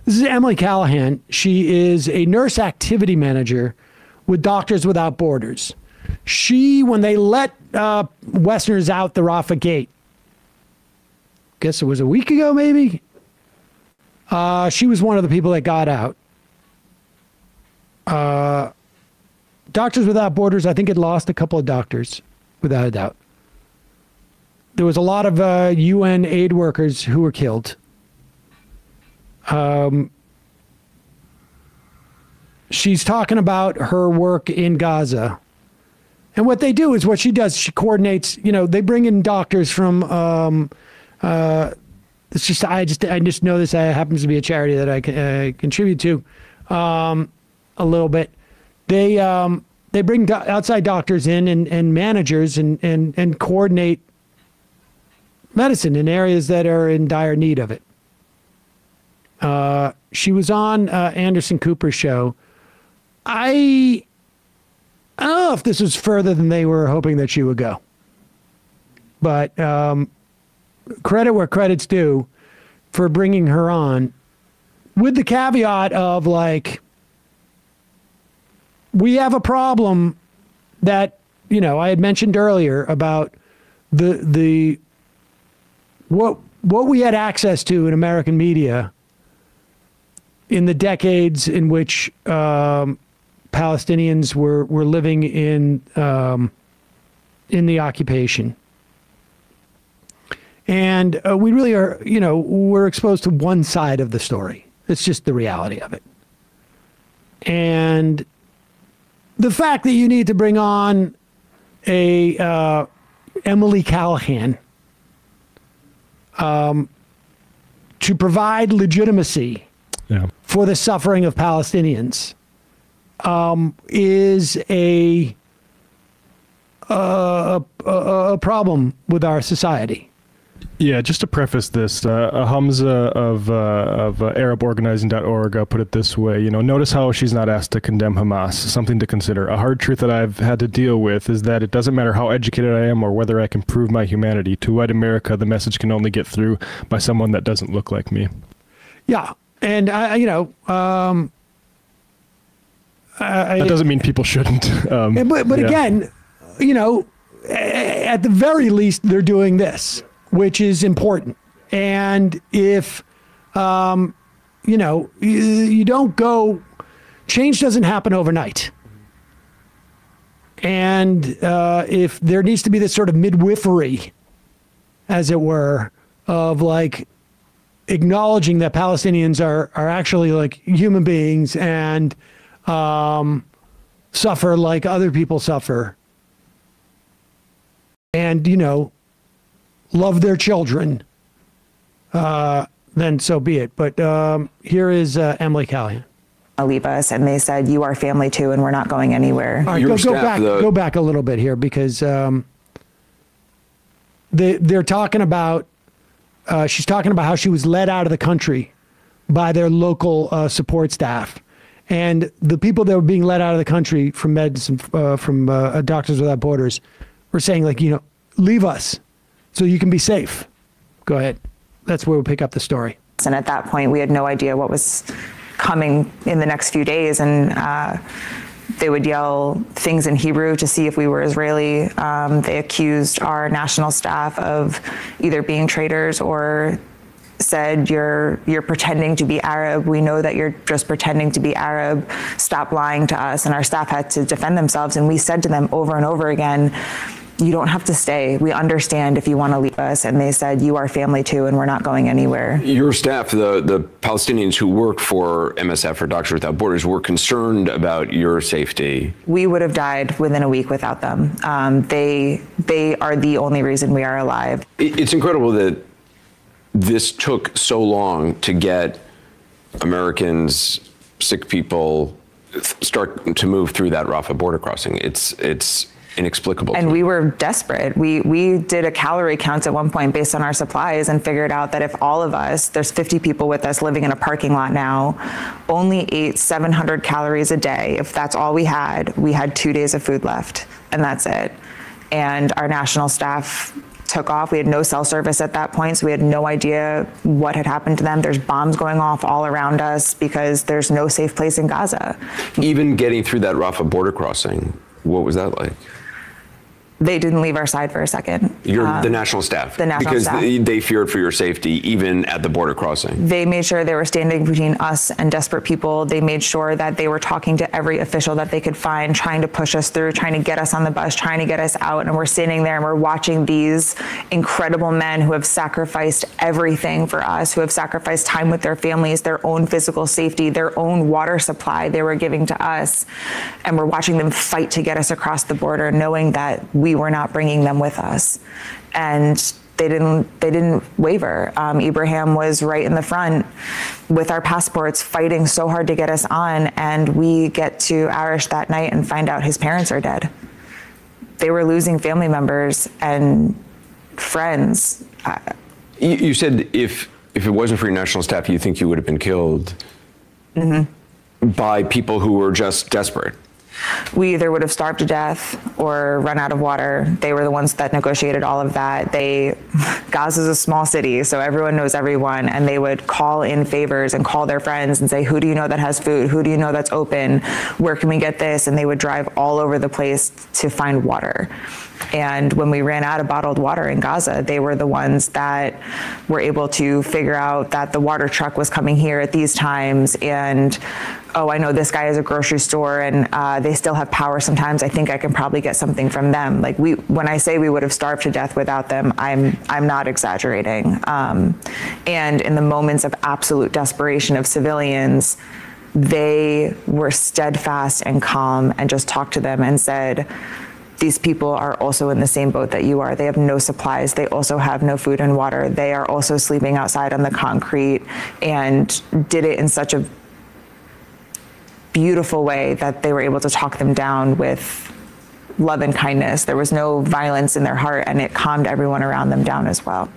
This is Emily Callahan. She is a nurse activity manager with Doctors Without Borders. When they let Westerners out the Rafah gate, guess it was a week ago maybe, she was one of the people that got out. Doctors Without Borders, I think, had lost a couple of doctors, without a doubt. There was a lot of UN aid workers who were killed. She's talking about her work in Gaza. And what they do is what she does, she coordinates, they bring in doctors from, I just know this happens to be a charity that I contribute to a little bit. They bring outside doctors in and managers and coordinate medicine in areas that are in dire need of it. She was on Anderson Cooper's show. I don't know if this was further than they were hoping that she would go. But credit where credit's due for bringing her on, with the caveat of, like, we have a problem that, I had mentioned earlier about what we had access to in American media in the decades in which Palestinians were living in the occupation. And we really are, we're exposed to one side of the story. It's just the reality of it. And the fact that you need to bring on a Emily Callahan to provide legitimacy for the suffering of Palestinians is a problem with our society. Yeah, just to preface this, Hamza of ArabOrganizing.org put it this way, notice how she's not asked to condemn Hamas, something to consider. A hard truth that I've had to deal with is that it doesn't matter how educated I am or whether I can prove my humanity. To white America, the message can only get through by someone that doesn't look like me. Yeah, and, that doesn't mean people shouldn't. But again, at the very least, they're doing this, which is important. And if, you don't go, change doesn't happen overnight. And if there needs to be this sort of midwifery, as it were, of like acknowledging that Palestinians are actually like human beings and suffer like other people suffer, and, love their children, then so be it. But here is Emily Callahan. Leave us, and they said, you are family too, and we're not going anywhere. All right, go back a little bit here, because they're talking about, she's talking about how she was led out of the country by their local support staff. And the people that were being let out of the country from from Doctors Without Borders were saying, like, leave us so you can be safe. Go ahead. That's where we'll pick up the story. And at that point, we had no idea what was coming in the next few days. And they would yell things in Hebrew to see if we were Israeli. They accused our national staff of either being traitors or said, you're pretending to be Arab. We know that you're just pretending to be Arab. Stop lying to us. And our staff had to defend themselves. And we said to them over and over again, you don't have to stay. We understand if you want to leave us. And they said, you are family too, and we're not going anywhere. Your staff, the Palestinians who work for MSF or Doctors Without Borders, were concerned about your safety. We would have died within a week without them. They are the only reason we are alive. It's incredible that this took so long to get Americans, sick people, start to move through that Rafah border crossing. It's inexplicable. And we were desperate. We did a calorie count at one point based on our supplies and figured out that if all of us, there's 50 people with us living in a parking lot now, only ate 700 calories a day. If that's all we had 2 days of food left, and that's it. And our national staff took off. We had no cell service at that point, so we had no idea what had happened to them. There's bombs going off all around us because there's no safe place in Gaza. Even getting through that Rafah border crossing, what was that like? They didn't leave our side for a second. The national staff? The national because staff. They feared for your safety, even at the border crossing. They made sure they were standing between us and desperate people. They made sure that they were talking to every official that they could find, trying to push us through, trying to get us on the bus, trying to get us out. And we're standing there and we're watching these incredible men who have sacrificed everything for us, who have sacrificed time with their families, their own physical safety, their own water supply they were giving to us. And we're watching them fight to get us across the border, knowing that we were not bringing them with us. And they didn't waver. Ibrahim was right in the front with our passports, fighting so hard to get us on. And we get to Arish that night and find out his parents are dead. They were losing family members and friends. You said if it wasn't for your national staff, you think you would have been killed by people who were just desperate. We either would have starved to death or run out of water. They were the ones that negotiated all of that. Gaza is a small city, so everyone knows everyone, and they would call in favors and call their friends and say, who do you know that has food? Who do you know that's open? Where can we get this? And they would drive all over the place to find water. And when we ran out of bottled water in Gaza, they were the ones that were able to figure out that the water truck was coming here at these times. And, oh, I know this guy has a grocery store and they still have power sometimes. I think I can probably get something from them. Like when I say we would have starved to death without them, I'm not exaggerating. And in the moments of absolute desperation of civilians, they were steadfast and calm and just talked to them and said, these people are also in the same boat that you are. They have no supplies. They also have no food and water. They are also sleeping outside on the concrete, and did it in such a beautiful way that they were able to talk them down with love and kindness. There was no violence in their heart, and it calmed everyone around them down as well.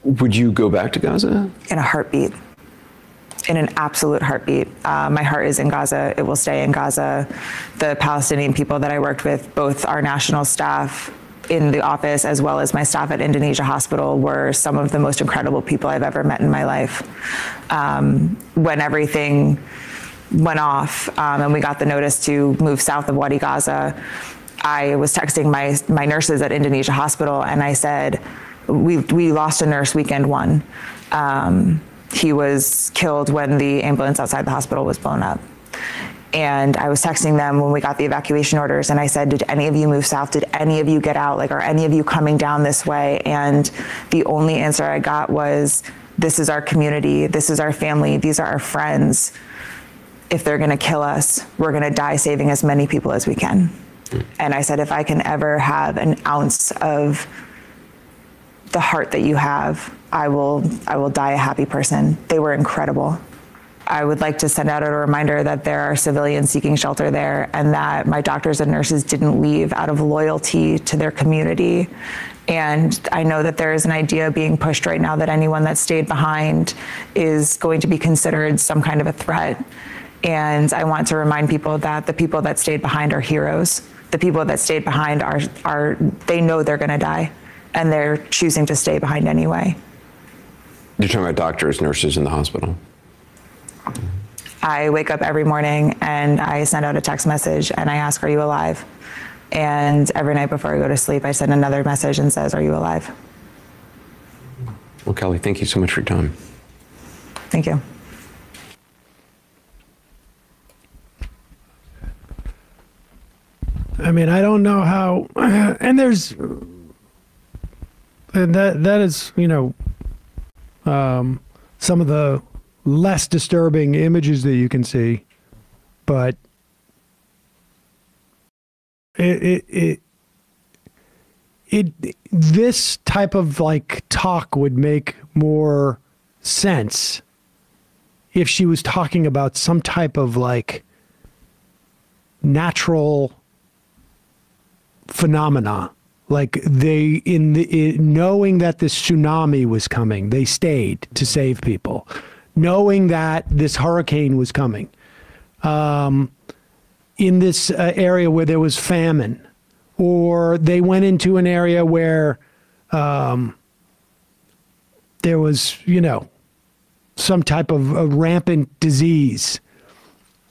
Would you go back to Gaza? In a heartbeat. In an absolute heartbeat. My heart is in Gaza. It will stay in Gaza. The Palestinian people that I worked with, both our national staff in the office as well as my staff at Indonesia Hospital, were some of the most incredible people I've ever met in my life. When everything went off and we got the notice to move south of Wadi Gaza, I was texting my nurses at Indonesia Hospital, and I said, we lost a nurse weekend one. He was killed when the ambulance outside the hospital was blown up. And I was texting them when we got the evacuation orders, and I said, did any of you move south? Did any of you get out? Like, are any of you coming down this way? And the only answer I got was, this is our community. This is our family. These are our friends. If they're gonna kill us, we're gonna die saving as many people as we can. And I said, if I can ever have an ounce of the heart that you have, I will die a happy person. They were incredible. I would like to send out a reminder that there are civilians seeking shelter there, and that my doctors and nurses didn't leave out of loyalty to their community. And I know that there is an idea being pushed right now that anyone that stayed behind is going to be considered some kind of a threat. And I want to remind people that the people that stayed behind are heroes. The people that stayed behind they know they're gonna die, and they're choosing to stay behind anyway. You're talking about doctors, nurses in the hospital. I wake up every morning and I send out a text message and I ask, are you alive? And every night before I go to sleep, I send another message and says, are you alive? Well, Kelly, thank you so much for your time. Thank you. I mean, I don't know how, and there's, and that is, you know, some of the less disturbing images that you can see, but this type of like talk would make more sense if she was talking about some type of like natural phenomena. Like knowing that this tsunami was coming, they stayed to save people. Knowing that this hurricane was coming, in this area where there was famine, or they went into an area where there was, some type of a rampant disease.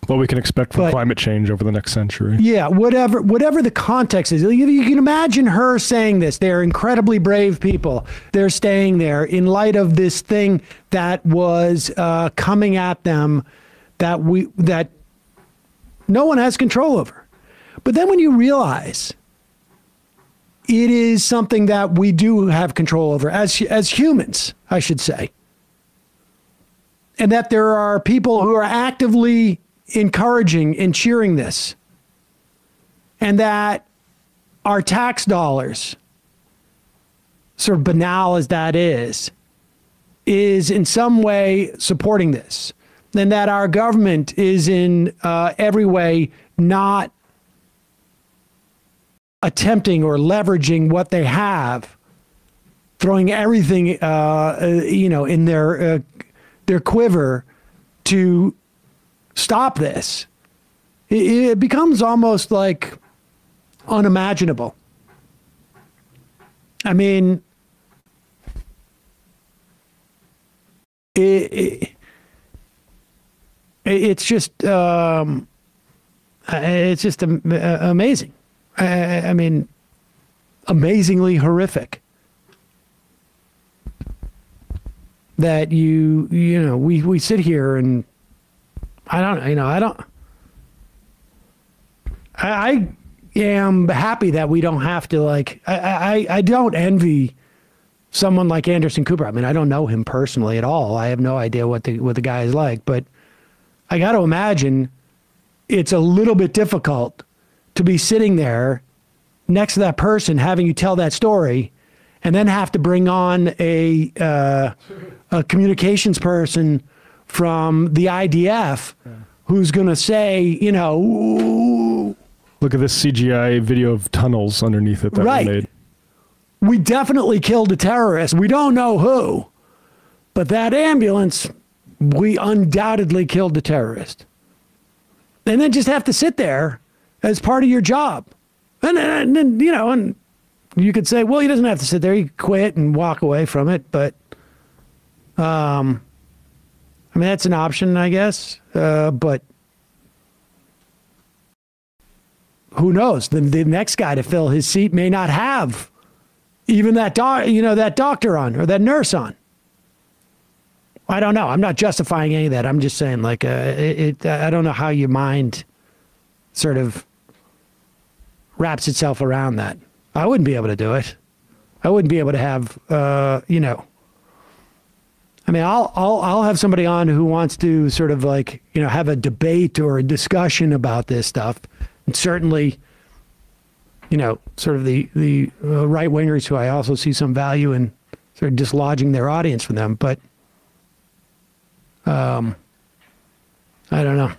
What we can expect from climate change over the next century. Yeah, whatever the context is. You can imagine her saying this. They're incredibly brave people. They're staying there in light of this thing that was coming at them that no one has control over. But then when you realize it is something that we do have control over as humans, I should say, and that there are people who are actively encouraging and cheering this, and that our tax dollars, sort of banal as that is in some way supporting this, and that our government is in every way not attempting or leveraging what they have, throwing everything in their quiver to stop this. It becomes almost like unimaginable. I mean, it's just amazing. I mean, amazingly horrific that we sit here and I am happy that we don't have to I don't envy someone like Anderson Cooper. I mean, I don't know him personally at all. I have no idea what the guy is like, but I got to imagine it's a little bit difficult to be sitting there next to that person, having you tell that story, and then have to bring on a communications person from the IDF who's going to say, look at this CGI video of tunnels underneath it that were made. We definitely killed a terrorist. We don't know who, but that ambulance, we undoubtedly killed the terrorist. And then just have to sit there as part of your job. And then, and you could say, well, he doesn't have to sit there. He quit and walk away from it. But, I mean, that's an option, I guess. But who knows? The next guy to fill his seat may not have even that doctor on or that nurse on. I don't know. I'm not justifying any of that. I'm just saying, I don't know how your mind sort of wraps itself around that. I wouldn't be able to do it. I wouldn't be able to have, I mean, I'll have somebody on who wants to sort of have a debate or a discussion about this stuff. And certainly, sort of the right wingers who I also see some value in sort of dislodging their audience from them. But I don't know.